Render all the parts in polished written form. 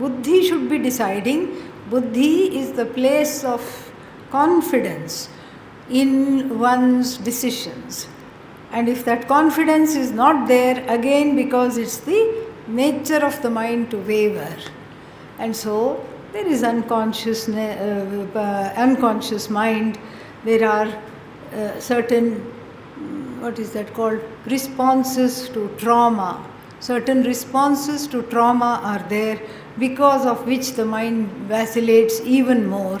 Buddhi should be deciding. Buddhi is the place of confidence in one's decisions. And if that confidence is not there, again because it's the nature of the mind to waver. And so there is unconscious mind. There are certain, what is that called, responses to trauma. Certain responses to trauma are there, because of which the mind vacillates even more,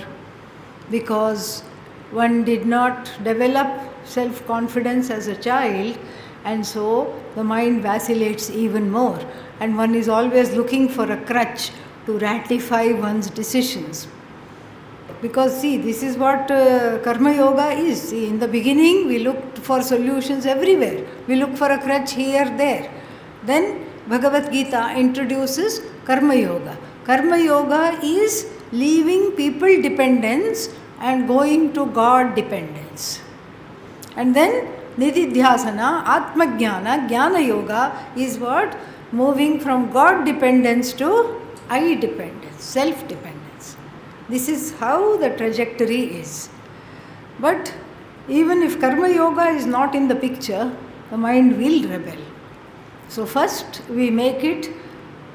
because one did not develop self-confidence as a child, and so the mind vacillates even more, and one is always looking for a crutch to ratify one's decisions. Because see, this is what Karma Yoga is. See, in the beginning we looked for solutions everywhere. We look for a crutch here, there. Then Bhagavad Gita introduces Karma Yoga. Karma Yoga is leaving people dependence and going to God dependence. And then Nididhyasana, Atma Jnana, Jnana Yoga is what? Moving from God dependence to I dependence, self dependence. This is how the trajectory is. But even if Karma Yoga is not in the picture, the mind will rebel. So first we make it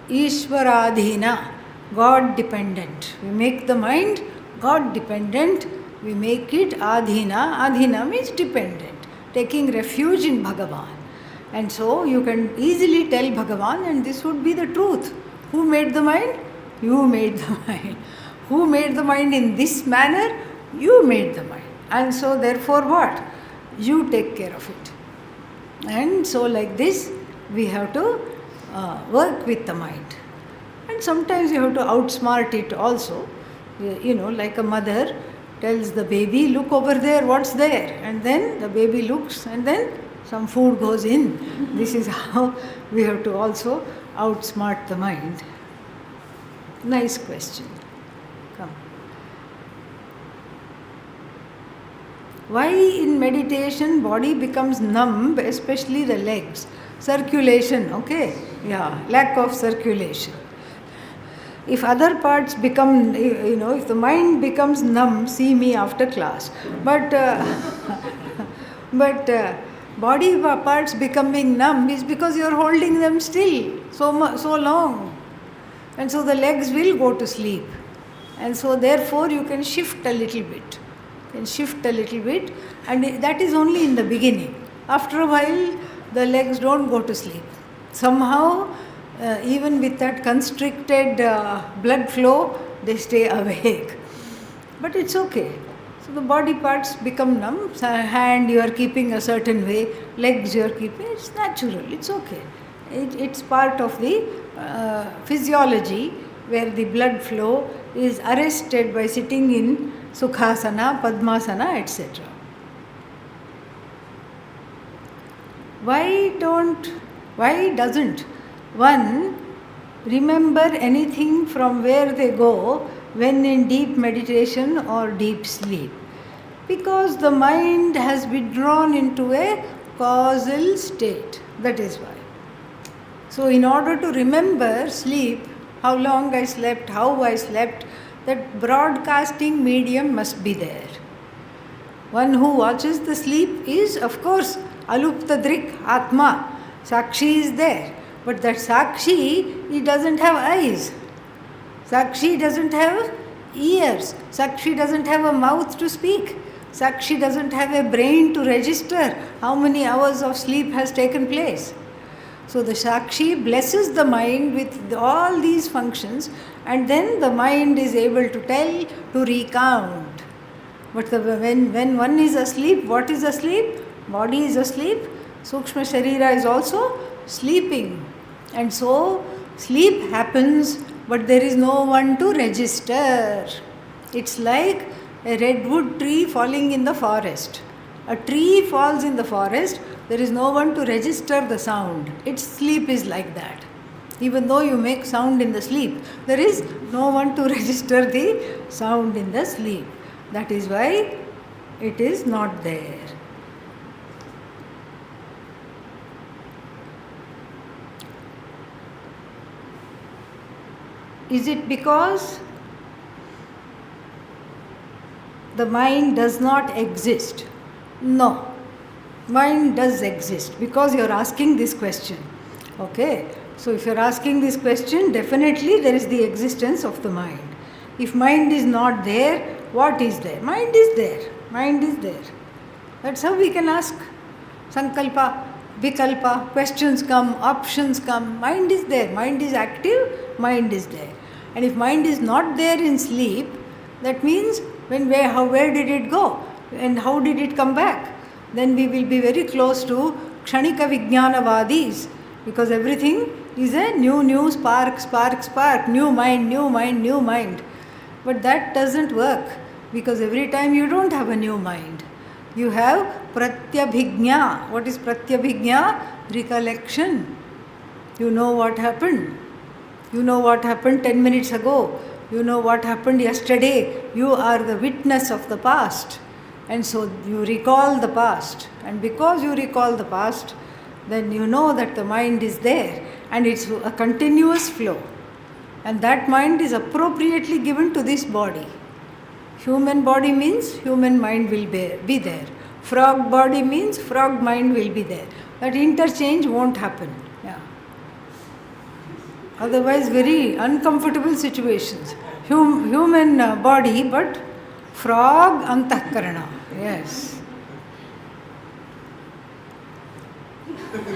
Ishvaradhina, God dependent. We make the mind God dependent. We make it Adhina. Adhina means dependent, taking refuge in Bhagavan. And so you can easily tell Bhagavan, and this would be the truth. Who made the mind? You made the mind. Who made the mind in this manner? You made the mind. And so therefore what? You take care of it. And so like this, we have to work with the mind. And sometimes you have to outsmart it also. Like a mother tells the baby, look over there, what's there? And then the baby looks, and then some food goes in. This is how we have to also outsmart the mind. Nice question. Come. Why in meditation body becomes numb, especially the legs? Circulation, okay? Yeah, lack of circulation. If other parts become, if the mind becomes numb, see me after class. But body parts becoming numb is because you are holding them still so long. And so the legs will go to sleep. And so therefore you can shift a little bit. And that is only in the beginning. After a while, the legs don't go to sleep. Somehow, even with that constricted blood flow, they stay awake. But it's okay. So the body parts become numb. Hand you are keeping a certain way, legs you are keeping. It's natural, it's okay. It's part of the physiology where the blood flow is arrested by sitting in Sukhasana, Padmasana, etc. Why doesn't one remember anything from where they go when in deep meditation or deep sleep? Because the mind has withdrawn into a causal state. That is why. So in order to remember sleep, how long I slept, how I slept, that broadcasting medium must be there. One who watches the sleep is, of course, Alupta Drik, Atma. Sakshi is there. But that Sakshi, he doesn't have eyes. Sakshi doesn't have ears. Sakshi doesn't have a mouth to speak. Sakshi doesn't have a brain to register how many hours of sleep has taken place. So the Sakshi blesses the mind with all these functions, and then the mind is able to tell, to recount. But when one is asleep, what is asleep? Body is asleep. Sukshma Sharira is also sleeping. And so sleep happens, but there is no one to register. It's like a redwood tree falling in the forest. A tree falls in the forest, there is no one to register the sound. Its sleep is like that. Even though you make sound in the sleep, there is no one to register the sound in the sleep. That is why it is not there. Is it because the mind does not exist? No. Mind does exist because you are asking this question. Okay? So if you are asking this question, definitely there is the existence of the mind. If mind is not there, what is there? Mind is there. Mind is there. That's how we can ask. Sankalpa, vikalpa, questions come, options come. Mind is there. Mind is active, mind is there. And if mind is not there in sleep, that means where did it go? And how did it come back? Then we will be very close to Kshanika Vijnanavadis, because everything is a new spark, new mind. But that doesn't work, because every time you don't have a new mind. You have pratyabhijna. What is pratyabhijna? Recollection. You know what happened. You know what happened 10 minutes ago. You know what happened yesterday. You are the witness of the past. And so you recall the past. And because you recall the past, then you know that the mind is there. And it's a continuous flow. And that mind is appropriately given to this body. Human body means human mind will be there. Frog body means frog mind will be there. That interchange won't happen. Yeah. Otherwise, very uncomfortable situations. Human body, but frog antahkarana. Yes.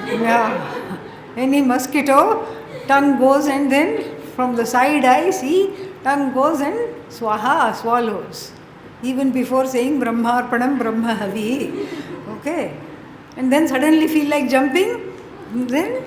Yeah. Any mosquito, tongue goes and then from the side eye, see, tongue goes and swaha, swallows. Even before saying Brahmarpanam Brahmahavi. Okay. And then suddenly feel like jumping. Then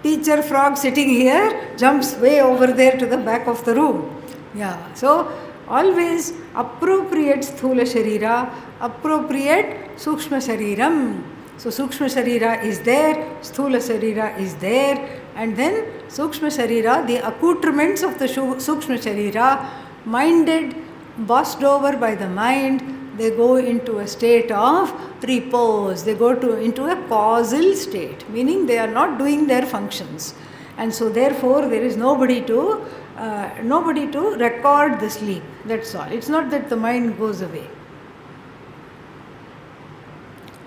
teacher frog sitting here jumps way over there to the back of the room. Yeah. So always appropriate sthula sharira, appropriate sukshma shariram. So sukshma sharira is there, sthula sharira is there, and then sukshma sharira, the accoutrements of the sukshma sharira, minded, bossed over by the mind, they go into a state of repose. They go into a causal state, meaning they are not doing their functions. And so therefore there is nobody to record the sleep. That's all. It's not that the mind goes away.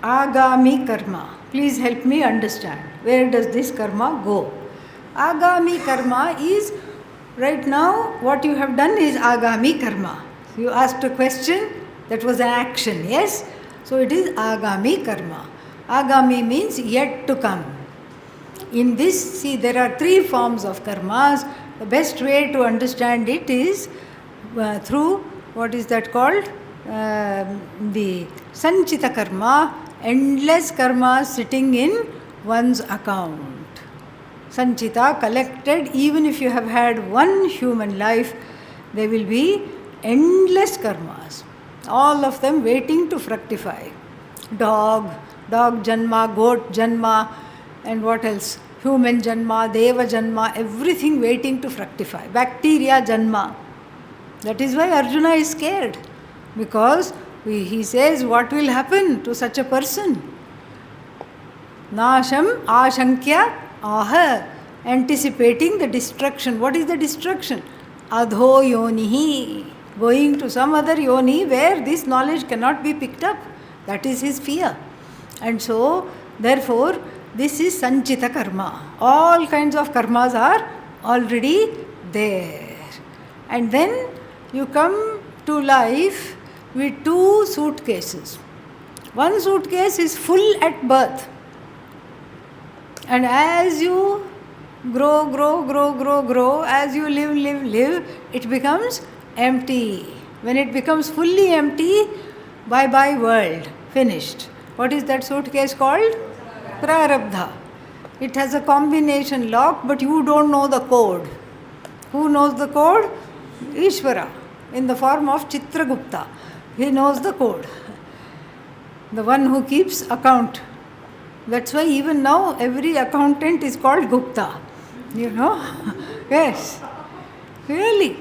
Agami karma. Please help me understand. Where does this karma go? Agami karma is, right now what you have done is agami karma. You asked a question, that was an action, yes? So it is agami karma. Agami means yet to come. In this, see, there are three forms of karmas. The best way to understand it is through, what is that called? The sanchita karma, endless karma sitting in one's account. Sanchita, collected, even if you have had one human life, there will be endless karmas. All of them waiting to fructify. Dog janma, goat janma, and what else? Human janma, deva janma, everything waiting to fructify. Bacteria janma. That is why Arjuna is scared. Because he says, what will happen to such a person? Nasham ashankya aha. Anticipating the destruction. What is the destruction? Adho yonihi. Going to some other yoni where this knowledge cannot be picked up. That is his fear. And so, therefore, this is sanchita karma. All kinds of karmas are already there. And then you come to life with two suitcases. One suitcase is full at birth. And as you grow, as you live, it becomes empty. When it becomes fully empty, bye-bye world, finished. What is that suitcase called? Prarabdha. It has a combination lock, but you don't know the code. Who knows the code? Ishvara, in the form of Chitragupta. He knows the code. The one who keeps account. That's why even now every accountant is called Gupta. You know? Yes. Really.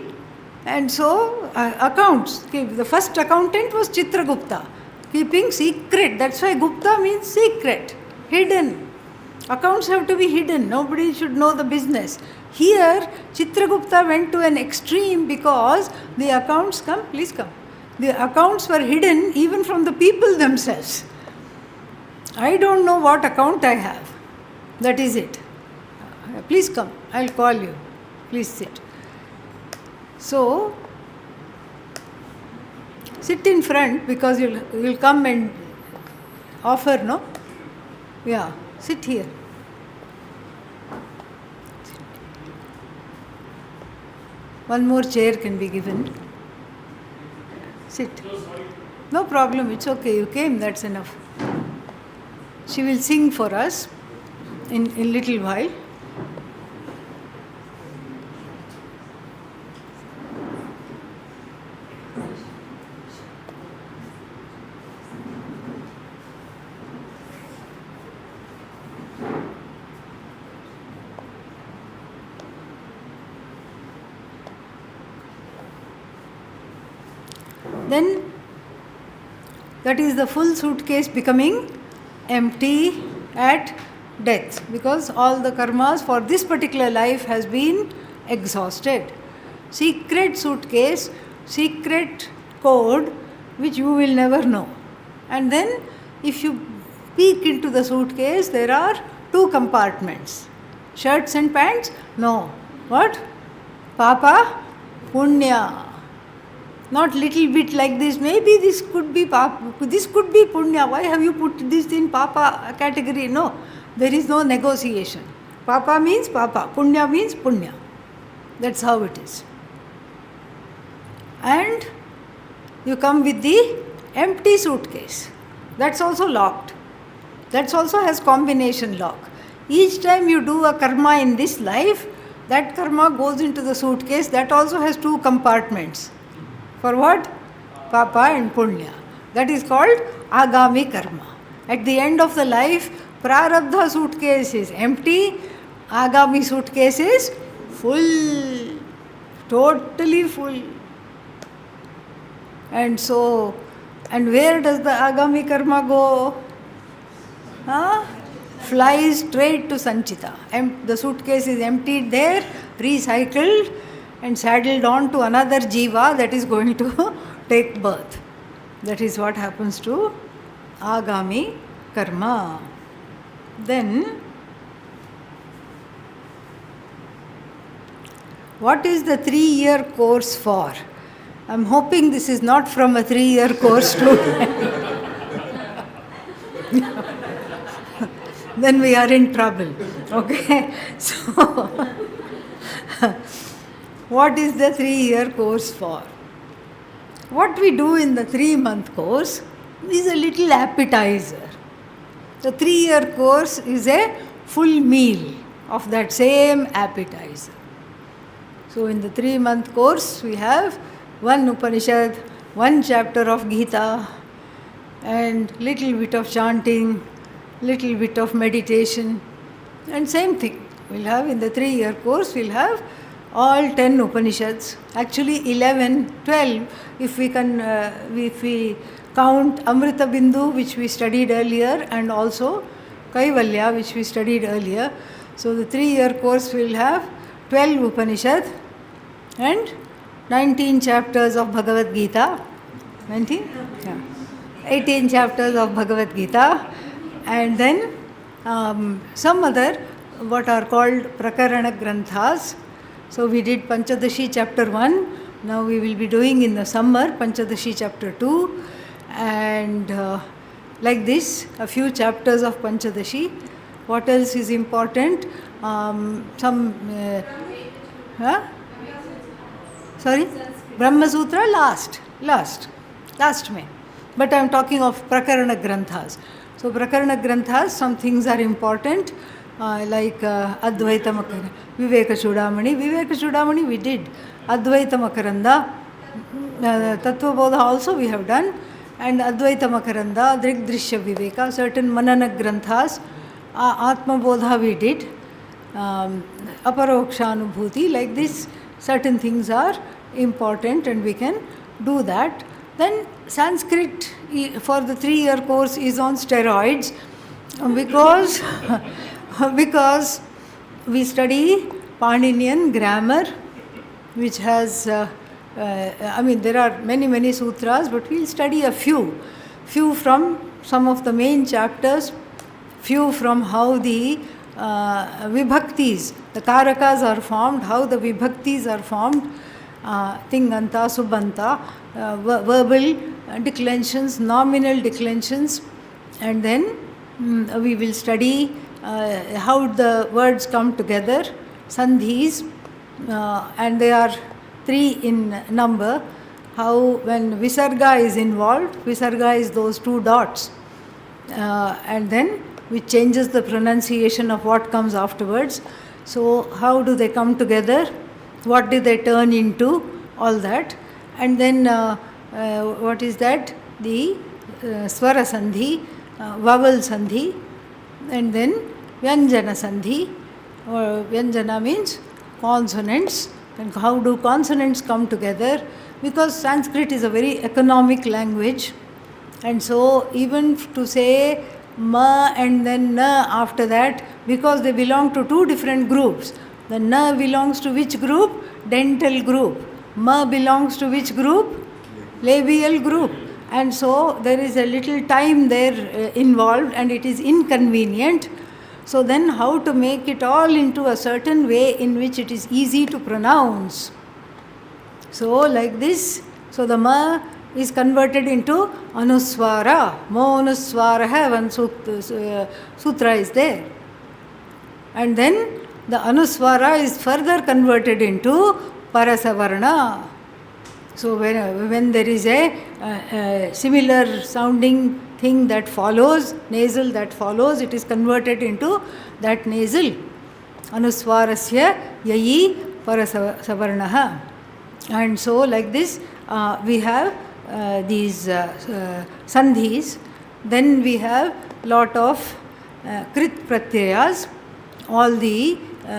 And so, accounts. The first accountant was Chitragupta, keeping secret. That's why Gupta means secret, hidden. Accounts have to be hidden. Nobody should know the business. Here, Chitragupta went to an extreme because the accounts, please come. The accounts were hidden even from the people themselves. I don't know what account I have. That is it. Please come. I'll call you. Please sit. So, sit in front because you'll come and offer, no? Yeah, sit here. One more chair can be given. Sit. No problem, it's okay. You came, that's enough. She will sing for us in a little while. Then that is the full suitcase becoming empty at death, because all the karmas for this particular life has been exhausted. Secret suitcase, secret code which you will never know. And then if you peek into the suitcase, there are 2 compartments. Shirts and pants? No. What? Papa? Punya. Not little bit like this. Maybe this could be Papa, this could be Punya. Why have you put this in Papa category? No. There is no negotiation. Papa means Papa. Punya means Punya. That's how it is. And you come with the empty suitcase. That's also locked. That also has combination lock. Each time you do a karma in this life, that karma goes into the suitcase. That also has 2 compartments. For what? Papa and Punya. That is called Agami karma. At the end of the life, Prarabdha suitcase is empty, Agami suitcase is full, totally full. And so, and where does the Agami karma go? Flies straight to Sanchita. The suitcase is emptied there, recycled, and saddled on to another jiva that is going to take birth. That is what happens to Agami karma. Then, what is the 3-year course for? I am hoping this is not from a 3-year course to then we are in trouble. Okay? So, what is the 3-year course for? What we do in the 3-month course is a little appetizer. The 3-year course is a full meal of that same appetizer. So in the 3-month course we have 1 Upanishad, 1 chapter of Gita, and little bit of chanting, little bit of meditation, and same thing. We'll have in the 3-year course, we'll have all 10 Upanishads, actually 11, 12, if we count Amrita Bindu, which we studied earlier, and also Kaivalya, which we studied earlier. So the 3-year course will have 12 Upanishad and 19 chapters of Bhagavad Gita. 19? Yeah. 18 chapters of Bhagavad Gita, and then some other what are called Prakarana Granthas. So we did Panchadashi chapter 1, now we will be doing in the summer Panchadashi chapter 2, and like this, a few chapters of Panchadashi. What else is important? Sorry? Brahma Sutra last May. But I am talking of Prakarana Granthas. So Prakarana Granthas, some things are important, like Advaita Makaranda, Viveka Chudamani we did. Advaita Makaranda, Tattva Bodha also we have done, and Advaita Makaranda, Drigdrishya Viveka, certain Manana Granthas, Atma Bodha we did, Aparokshanubhuti, like this, certain things are important and we can do that. Then Sanskrit for the 3-year course is on steroids because we study Paninian grammar, which has, there are many sutras, but we'll study a few from some of the main chapters, few from how the vibhaktis, the karakas are formed, how the vibhaktis are formed, tinganta, subanta, verbal declensions, nominal declensions, and then we will study how the words come together, sandhis, and they are 3 in number. How when visarga is involved, visarga is those 2 dots, and then which changes the pronunciation of what comes afterwards. So how do they come together? What do they turn into? All that. And then what is that? The swara sandhi, vowel sandhi, and then vyanjana sandhi. Vyanjana means consonants. And how do consonants come together? Because Sanskrit is a very economic language, and so even to say ma and then na after that, because they belong to 2 different groups. The na belongs to which group? Dental group. Ma belongs to which group? Labial group. And so there is a little time there involved, and it is inconvenient. So then how to make it all into a certain way in which it is easy to pronounce? So like this, so the ma is converted into anuswara. Mo anuswara, one sutra is there. And then the anuswara is further converted into parasavarna. So when there is a similar sounding thing that follows, nasal that follows, it is converted into that nasal. Anuswarasya yayi parasavarnaha. And so like this, we have these sandhis. Then we have lot of krit pratyayas, all the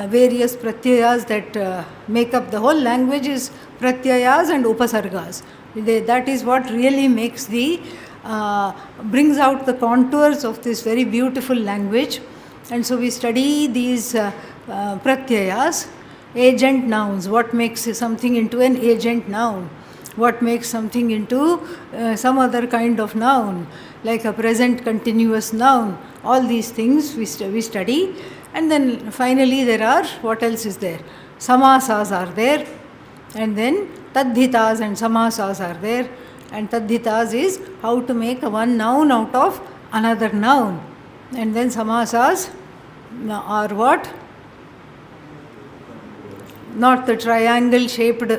various pratyayas that make up the whole language is pratyayas and upasargas. That is what really makes brings out the contours of this very beautiful language. And so we study these pratyayas, agent nouns, what makes something into an agent noun, what makes something into some other kind of noun, like a present continuous noun. All these things we study. And then finally there are, what else is there? Samasas are there, and then tadhitas and samasas are there. And tadhitas is how to make one noun out of another noun. And then samasas are what? Not the triangle shaped,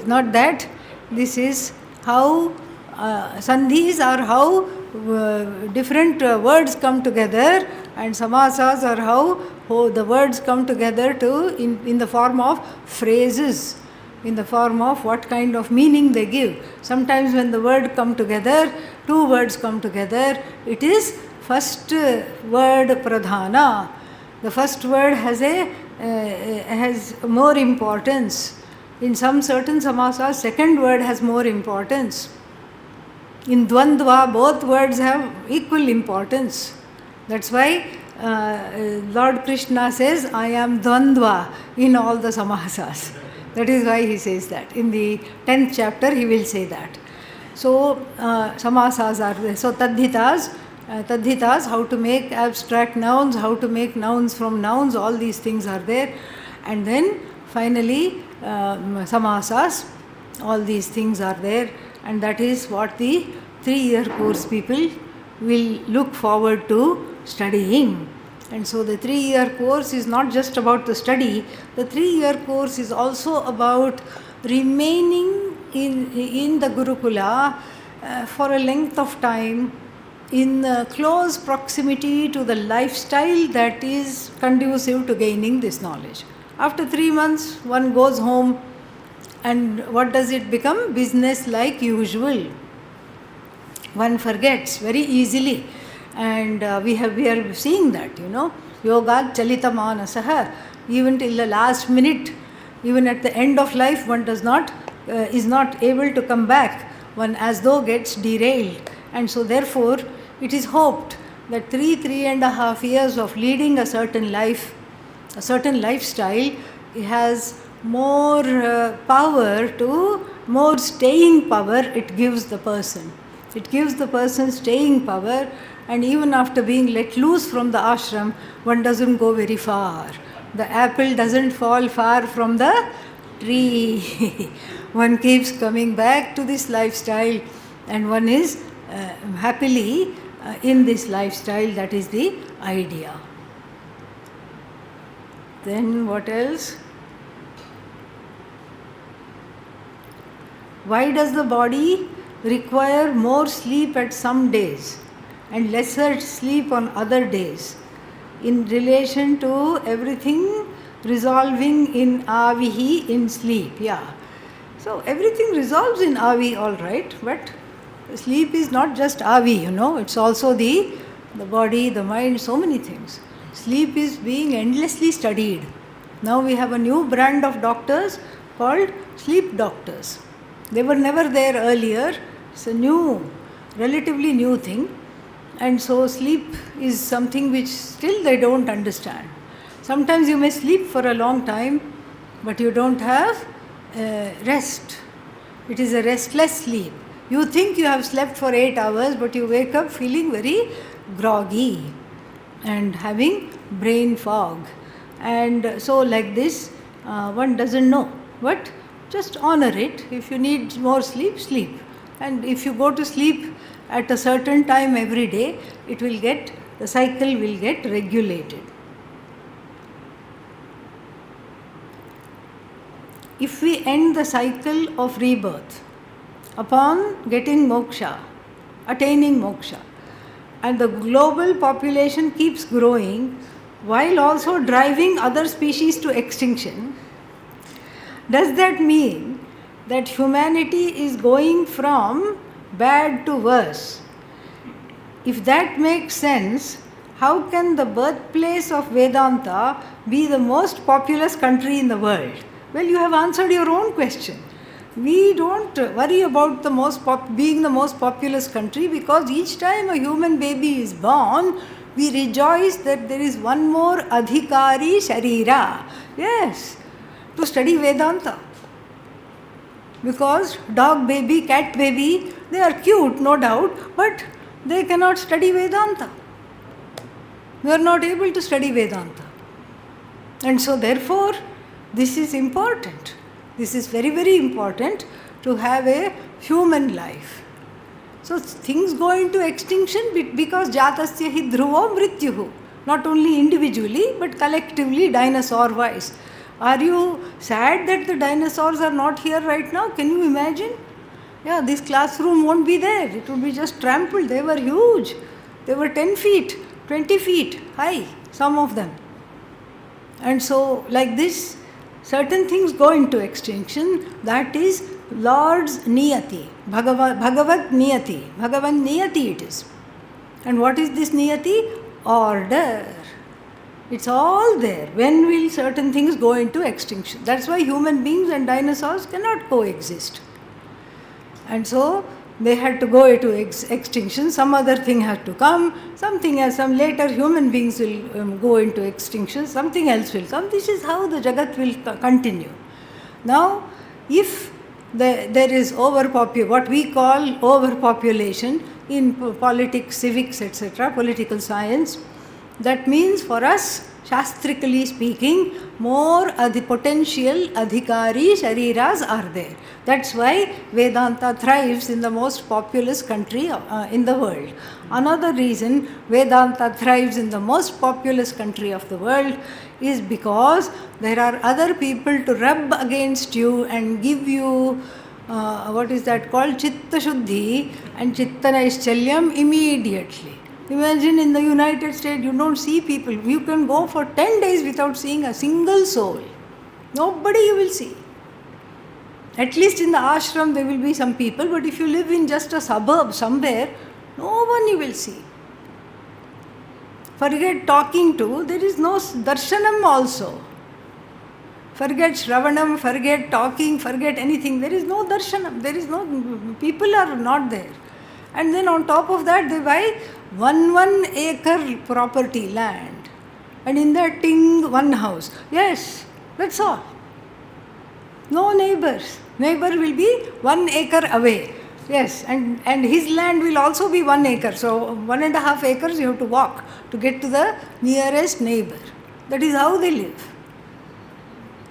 not that. This is how sandhis are how different words come together, and samasas are how the words come together in the form of phrases, in the form of what kind of meaning they give. Sometimes when the word come together, 2 words come together, it is first word pradhana. The first word has more importance. In some certain samasas, second word has more importance. In dvandva, both words have equal importance. That's why Lord Krishna says, I am dvandva in all the samasas. That is why he says that. In the 10th chapter, he will say that. So, samasas are there. So, tadhitas, how to make abstract nouns, how to make nouns from nouns, all these things are there. And then, finally, samasas, all these things are there. And that is what the 3-year course people will look forward to studying. And so the 3-year course is not just about the study. The 3-year course is also about remaining in the Gurukula for a length of time, in close proximity to the lifestyle that is conducive to gaining this knowledge. After 3 months, one goes home, and what does it become? Business like usual. One forgets very easily. And we are seeing that, Yoga chalita manasaha, even till the last minute, even at the end of life, one is not able to come back. One as though gets derailed. And so therefore, it is hoped that 3.5 years of leading a certain life A certain lifestyle has more power to, more staying power it gives the person. It gives the person staying power, and even after being let loose from the ashram, one doesn't go very far. The apple doesn't fall far from the tree. One keeps coming back to this lifestyle, and one is happily in this lifestyle. That is the idea. Then what else? Why does the body require more sleep at some days and lesser sleep on other days, in relation to everything resolving in avihi, in sleep? Yeah. So everything resolves in avi, all right, but sleep is not just avi, it's also the body, the mind, so many things. Sleep is being endlessly studied. Now we have a new brand of doctors called sleep doctors. They were never there earlier. It's a new, relatively new thing. And so sleep is something which still they don't understand. Sometimes you may sleep for a long time, but you don't have rest. It is a restless sleep. You think you have slept for 8 hours, but you wake up feeling very groggy and having brain fog. And so like this, one doesn't know. But just honor it. If you need more sleep, sleep. And if you go to sleep at a certain time every day, the cycle will get regulated. If we end the cycle of rebirth upon getting moksha, attaining moksha, and the global population keeps growing while also driving other species to extinction, does that mean that humanity is going from bad to worse? If that makes sense, how can the birthplace of Vedanta be the most populous country in the world? Well, you have answered your own question. We don't worry about being the most populous country, because each time a human baby is born, we rejoice that there is one more adhikari sharira. Yes, to study Vedanta. Because dog baby, cat baby, they are cute, no doubt, but they cannot study Vedanta. They are not able to study Vedanta. And so therefore, this is important. This is very, very important to have a human life. So things go into extinction because jatasya hi dhruvo mrityuhu. Not only individually, but collectively, dinosaur-wise. Are you sad that the dinosaurs are not here right now? Can you imagine? Yeah, this classroom won't be there. It would be just trampled. They were huge. They were 10 feet, 20 feet high, some of them. And so, like this, certain things go into extinction. That is Lord's niyati, Bhagavad niyati. Bhagavan niyati it is. And what is this niyati? Order. It's all there. When will certain things go into extinction? That's why human beings and dinosaurs cannot coexist. And so they had to go into extinction. Some other thing has to come. Something else, some later human beings will go into extinction. Something else will come. This is how the Jagat will continue. Now, if there is what we call overpopulation in politics, civics, etc., political science, that means for us, shastrically speaking, more potential adhikari shariras are there. That's why Vedanta thrives in the most populous country in the world. Another reason Vedanta thrives in the most populous country of the world is because there are other people to rub against you and give you what is that called? Chitta Shuddhi and Chitta Naishchalyam immediately. Imagine in the United States, you don't see people. You can go for 10 days without seeing a single soul. Nobody you will see. At least in the ashram there will be some people, but if you live in just a suburb somewhere, no one you will see. Forget talking to, there is no darshanam also. Forget Shravanam, forget talking, forget anything. There is no darshanam. There is no, people are not there. And then on top of that, they buy 1 acre property, land. And in that ting, one house. Yes, that's all. No neighbors. Neighbor will be 1 acre away. Yes, and his land will also be 1 acre. So 1.5 acres you have to walk to get to the nearest neighbor. That is how they live.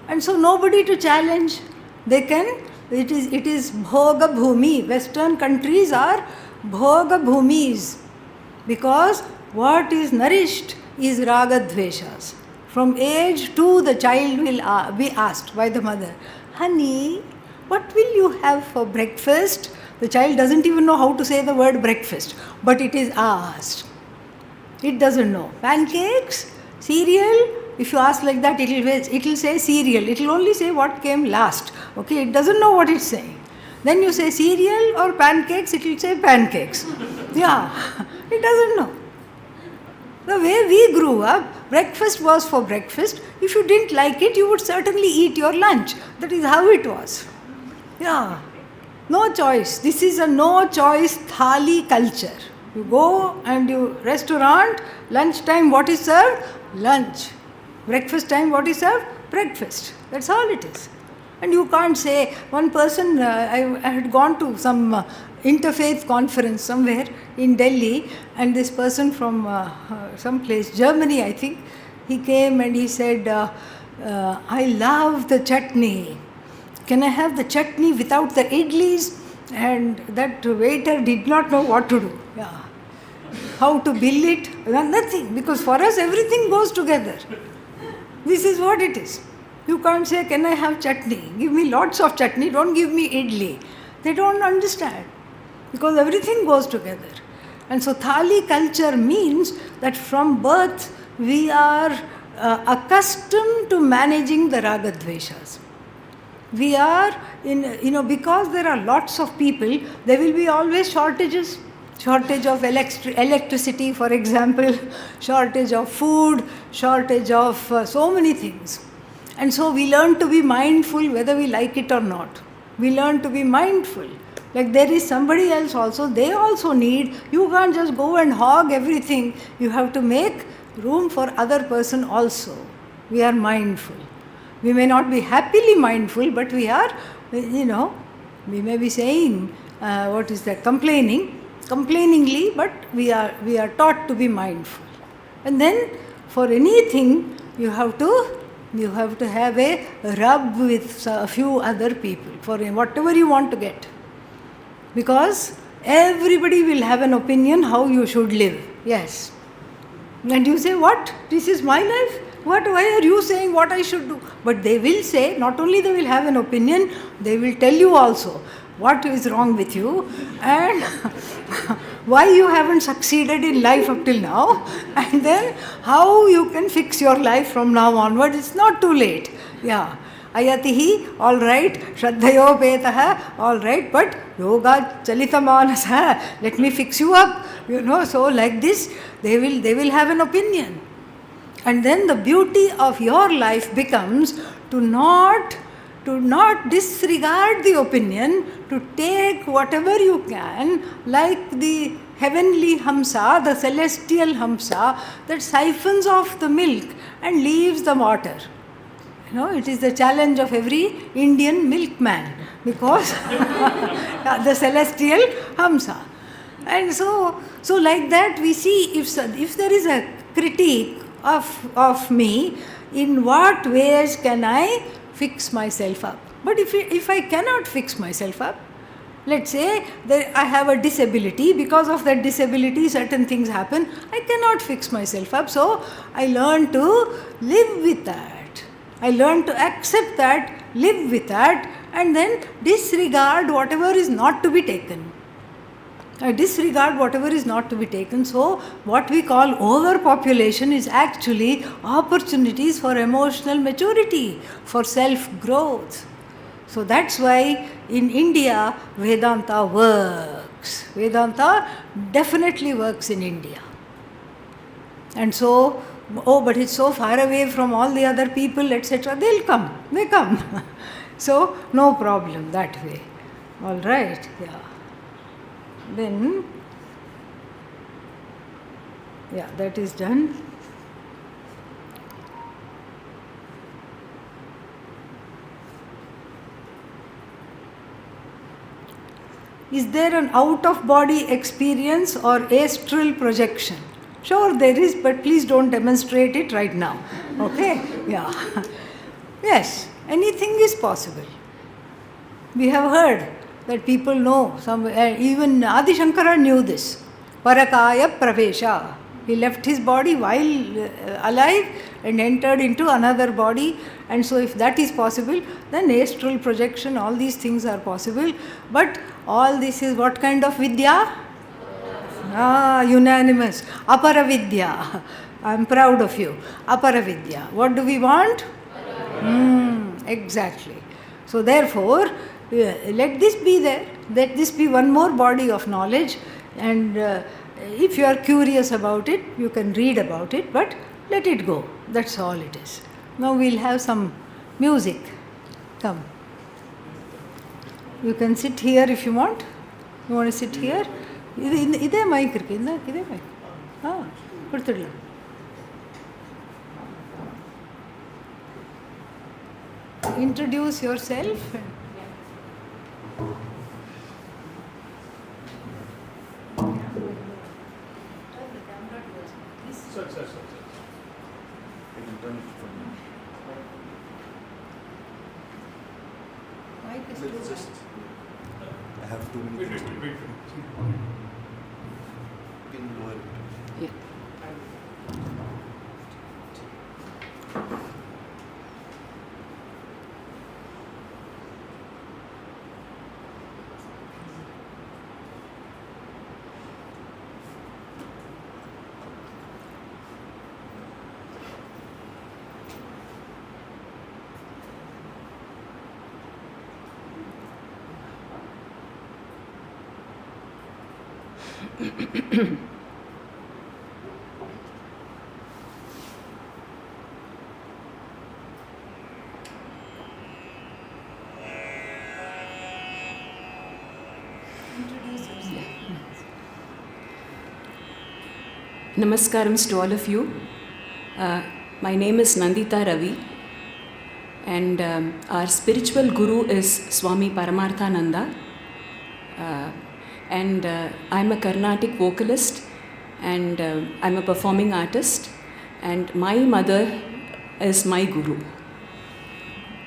And so nobody to challenge. They can, it is bhoga bhumi. Western countries are bhoga bhumis. Because what is nourished is raga dveshas. From age 2, the child will be asked by the mother, honey, what will you have for breakfast? The child doesn't even know how to say the word breakfast, but it is asked. It doesn't know. Pancakes, cereal, if you ask like that, it will say cereal. It will only say what came last. Okay, it doesn't know what it's saying. Then you say cereal or pancakes, it will say pancakes. Yeah, it doesn't know. The way we grew up, breakfast was for breakfast. If you didn't like it, you would certainly eat your lunch. That is how it was. Yeah, no choice. This is a no choice thali culture. You go and you restaurant, lunch time, what is served? Lunch. Breakfast time, what is served? Breakfast. That's all it is. And you can't say, one person, I had gone to some interfaith conference somewhere in Delhi, and this person from some place, Germany I think, he came and he said, I love the chutney. Can I have the chutney without the idlis? And that waiter did not know what to do. Yeah. How to bill it? Well, nothing, because for us everything goes together. This is what it is. You can't say, can I have chutney? Give me lots of chutney, don't give me idli. They don't understand, because everything goes together. And so thali culture means that from birth we are accustomed to managing the raga dveshas. We are, because there are lots of people, there will be always shortages. Shortage of electricity, for example, shortage of food, shortage of so many things. And so we learn to be mindful whether we like it or not. We learn to be mindful. Like there is somebody else also, they also need, you can't just go and hog everything. You have to make room for other person also. We are mindful. We may not be happily mindful, but we are, we may be saying, complainingly, but we are taught to be mindful. And then for anything, you have to have a rub with a few other people for whatever you want to get. Because everybody will have an opinion how you should live. Yes. And you say, what? This is my life? What? Why are you saying what I should do? But they will say, not only they will have an opinion, they will tell you also what is wrong with you and why you haven't succeeded in life up till now, and then how you can fix your life from now onward. It's not too late. Yeah. Ayatihi, all right. Shraddhayo petaha, all right. But yoga chalita manasa, let me fix you up. So like this, they will have an opinion. And then the beauty of your life becomes to not disregard the opinion, to take whatever you can, like the heavenly Hamsa, the celestial Hamsa, that siphons off the milk and leaves the water. It is the challenge of every Indian milkman, because the celestial Hamsa. And so like that we see, if there is a critique of me, in what ways can I fix myself up? But if I cannot fix myself up, let's say that I have a disability, because of that disability certain things happen, I cannot fix myself up, so I learn to live with that. I learn to accept that, live with that, and then disregard whatever is not to be taken. I disregard whatever is not to be taken. So what we call overpopulation is actually opportunities for emotional maturity, for self-growth. So that's why in India, Vedanta works. Vedanta definitely works in India. And so, but it's so far away from all the other people, etc. They come. So no problem that way. All right, yeah. Then, that is done. is there an out of body experience or astral projection? Sure, there is, but please don't demonstrate it right now. Okay? Yeah. Yes, anything is possible. We have heard that people know, even Adi Shankara knew this. Parakaya Pravesha. He left his body while alive and entered into another body. And so, if that is possible, then astral projection, all these things are possible. But all this is what kind of vidya? Unanimous. Apara Vidya. I am proud of you. Apara Vidya. What do we want? Exactly. So, therefore, let this be there. Let this be one more body of knowledge. And if you are curious about it, you can read about it, but let it go. That's all it is. Now we'll have some music. Come. You can sit here if you want. You want to sit here? Idhe mic irukku. Idhe mic. Kodutidala. Introduce yourself. I have 2 minutes. Wait. Can lower it. Yeah. Namaskarams to all of you. My name is Nandita Ravi, and our spiritual guru is Swami Paramarthananda. And I'm a Carnatic vocalist, and I'm a performing artist, and my mother is my guru.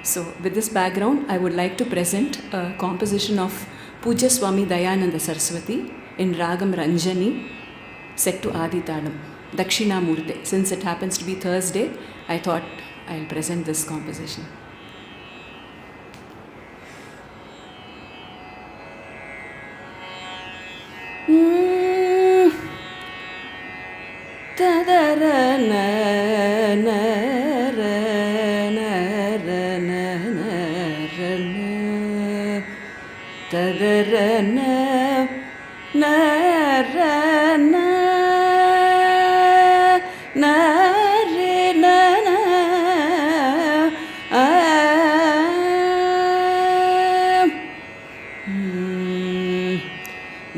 So with this background, I would like to present a composition of Puja Swami Dayananda Saraswati in Ragam Ranjani, set to Adi Talam, Dakshinamurte. Since it happens to be Thursday, I thought I'll present this composition.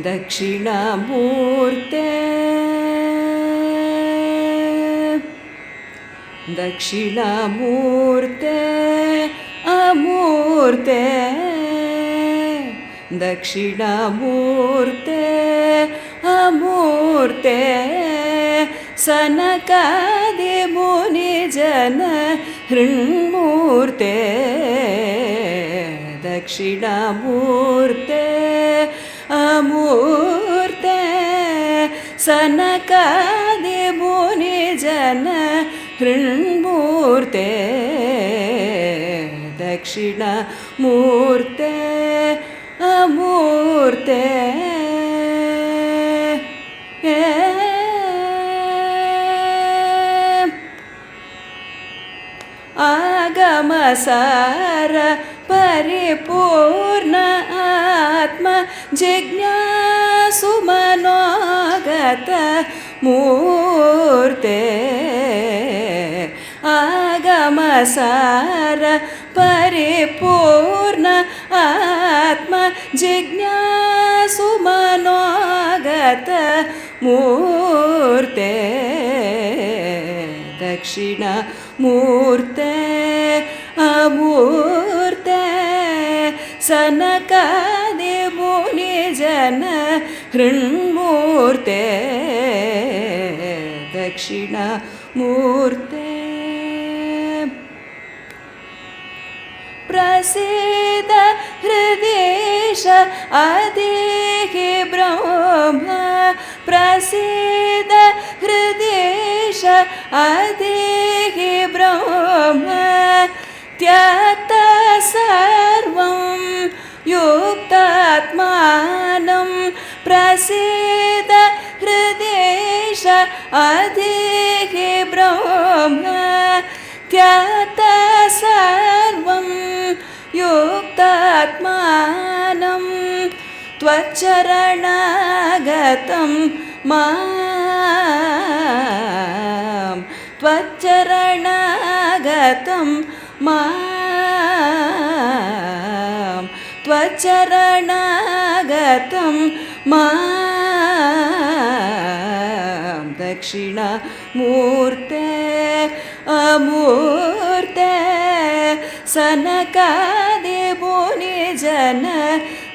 Dakshinamurte, Dakshinamurte, Amurte, Dakshinamurte, Amurte, Sanakadi Muni Jana Hrinmurte, Dakshinamurte, Amurte, Sanakadi Muni Jana Hrinmurte, Dakshinamurte, Amurte, Agamasara Paripurna Atma Jignasu Manogata Murte, Agamasara Paripurna Atma Jignasu Manogata Murte, Dakshinamurte, Amurte, Sanakadi मुनिजन हृन्मूर्ते दक्षिणमूर्ते प्रसीद हृदेश अदेहि ब्रह्म प्रसीद हृदेश अदेहि ब्रह्म त्यक्त सर्वं युक्तात्मानं प्रसीद हृदेश अदेहि ब्रह्म त्यक्त सर्वं युक्तात्मानं त्वच्चरणागतं मां त्वच्चरणागतं मां त्वच्चरणागतं मां दक्षिणमूर्ते अमूर्ते सनकादि मुनिजन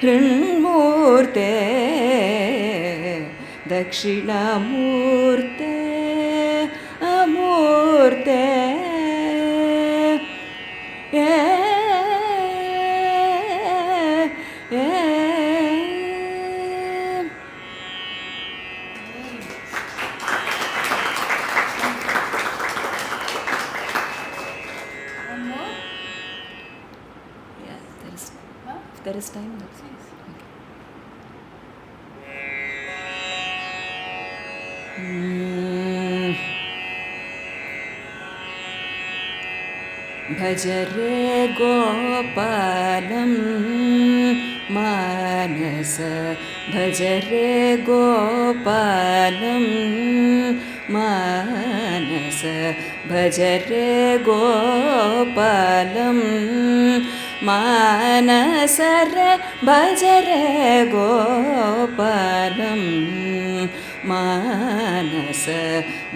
हृन्मूर्ते दक्षिणमूर्ते अमूर्ते There is time. That's nice. भज रे गोपालं मानस भज रे गोपालं मानस भज रे गोपालं मानस रे भज रे गोपालं मानस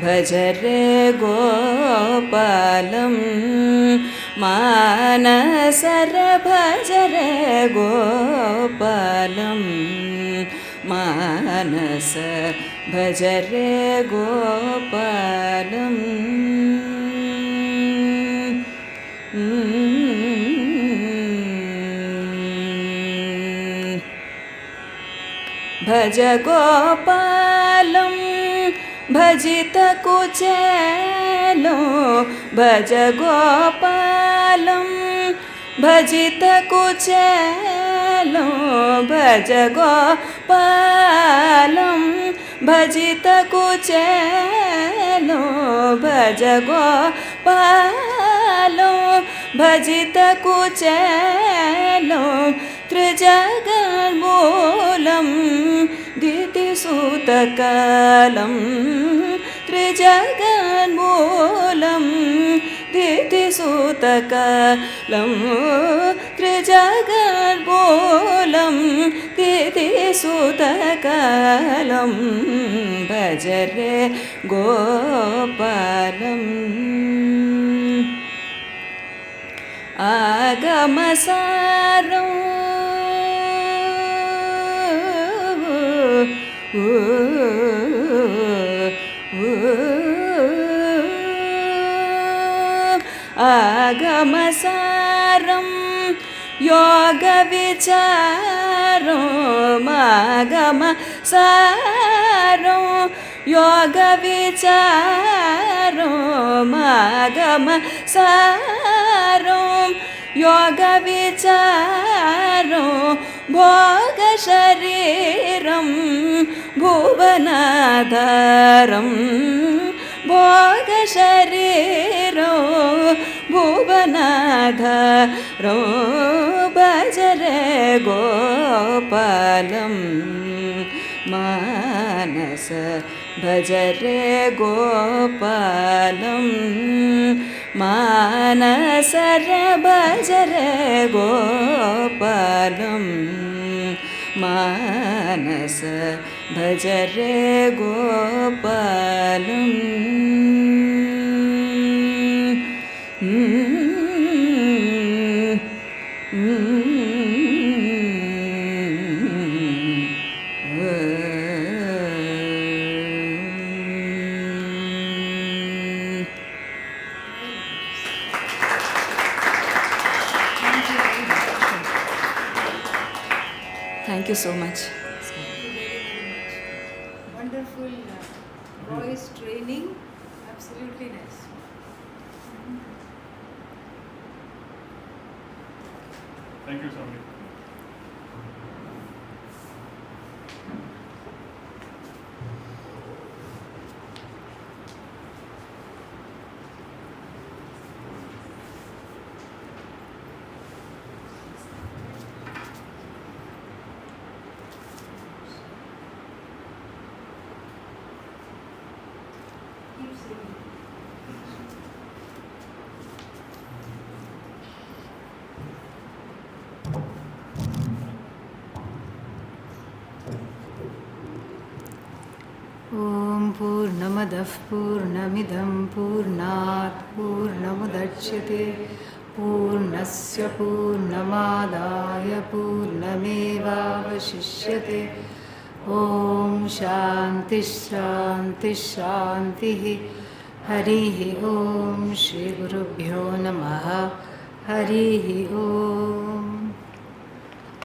भज रे गोपालं मानस रे भज रे गोपालं मानस भज रे गोपालं भज गोपालं भजित कुचेलो भज गोपालं भजित कुचेलो भज गोपालं भजित कुचेलो भज गोपालं भजित कुचेलो त्रिजगन्मूलं दितिसूतकालं त्रिजगन्मूलं दितिसूतकालं त्रिजगन्मूलं दितिसूतकालं भज रे गोपालम् आगमसारं आगमसारं योगविचारं आगमसारं योगविचारं आगमसारं योगविचारं भोगशरीरं भुवनाधारं भोगशरीरं भुवनाधारं भज रे गोपालं मानस भज रे गोपालं मानस रे भज रे गोपालं मानस भज रे गोपालं Thank you so much. Thank you very, very much. Wonderful voice training. Absolutely nice. Thank you, Swami. Keep singing. ॐ पूर्णमदः पूर्णमिदं पूर्णात् पूर्णमुदच्यते पूर्णस्य पूर्णमादाय पूर्णमेवावशिष्यते ॐ शान्तिः शान्तिः शान्तिः हरिः ॐ श्रीगुरुभ्यो नमः हरिः ॐ